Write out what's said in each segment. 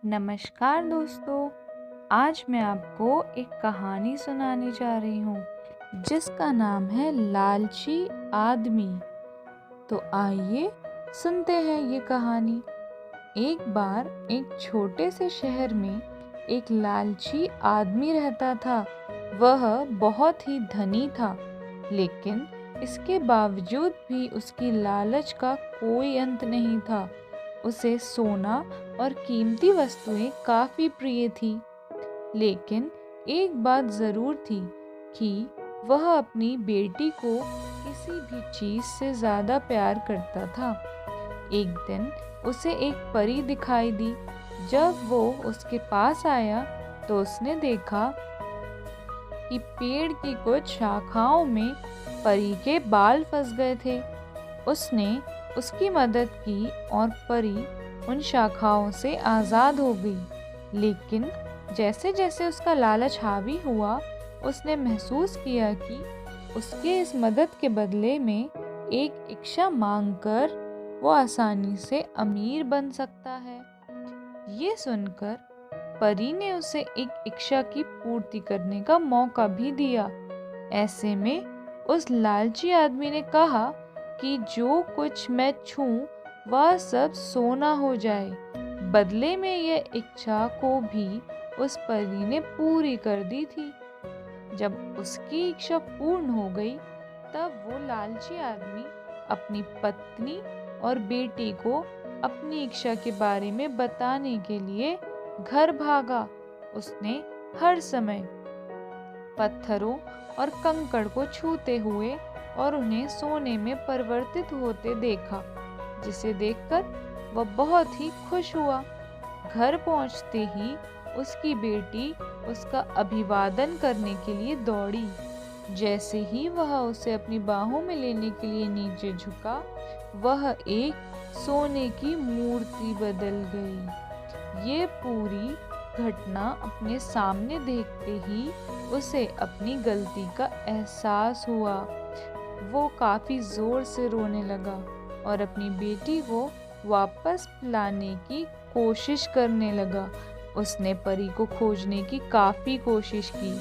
नमस्कार दोस्तों। आज मैं आपको एक कहानी सुनाने जा रही हूँ जिसका नाम है लालची आदमी। तो आइए सुनते हैं ये कहानी। एक बार एक छोटे से शहर में एक लालची आदमी रहता था। वह बहुत ही धनी था, लेकिन इसके बावजूद भी उसकी लालच का कोई अंत नहीं था। उसे सोना और कीमती वस्तुएं काफी प्रिय थी, लेकिन एक बात जरूर थी कि वह अपनी बेटी को किसी भी चीज से ज्यादा प्यार करता था। एक दिन उसे एक परी दिखाई दी। जब वो उसके पास आया तो उसने देखा कि पेड़ की कुछ शाखाओं में परी के बाल फंस गए थे। उसने उसकी मदद की और परी उन शाखाओं से आज़ाद हो गई। लेकिन जैसे जैसे उसका लालच हावी हुआ, उसने महसूस किया कि उसके इस मदद के बदले में एक इच्छा मांगकर वो आसानी से अमीर बन सकता है। ये सुनकर परी ने उसे एक इच्छा की पूर्ति करने का मौका भी दिया। ऐसे में उस लालची आदमी ने कहा कि जो कुछ मैं छूं वह सब सोना हो जाए। बदले में यह इच्छा को भी उस परी ने पूरी कर दी थी। जब उसकी इच्छा पूर्ण हो गई, तब वो लालची आदमी अपनी पत्नी और बेटी को अपनी इच्छा के बारे में बताने के लिए घर भागा। उसने हर समय पत्थरों और कंकड़ को छूते हुए और उन्हें सोने में परिवर्तित होते देखा, जिसे देखकर वह बहुत ही खुश हुआ। घर पहुंचते ही उसकी बेटी उसका अभिवादन करने के लिए दौड़ी। जैसे ही वह उसे अपनी बाहों में लेने के लिए नीचे झुका, वह एक सोने की मूर्ति बदल गई। ये पूरी घटना अपने सामने देखते ही उसे अपनी गलती का एहसास हुआ। वो काफी जोर से रोने लगा और अपनी बेटी को वापस लाने की कोशिश करने लगा। उसने परी को खोजने की काफी कोशिश की,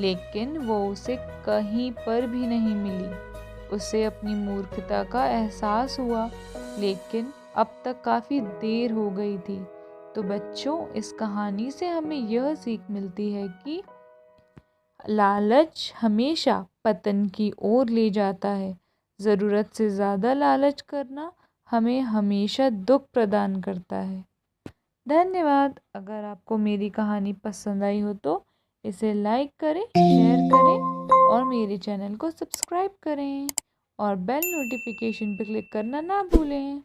लेकिन वो उसे कहीं पर भी नहीं मिली। उसे अपनी मूर्खता का एहसास हुआ, लेकिन अब तक काफी देर हो गई थी। तो बच्चों, इस कहानी से हमें यह सीख मिलती है कि लालच हमेशा पतन की ओर ले जाता है। ज़रूरत से ज़्यादा लालच करना हमें हमेशा दुख प्रदान करता है। धन्यवाद। अगर आपको मेरी कहानी पसंद आई हो तो इसे लाइक करें, शेयर करें और मेरे चैनल को सब्सक्राइब करें और बेल नोटिफिकेशन पर क्लिक करना ना भूलें।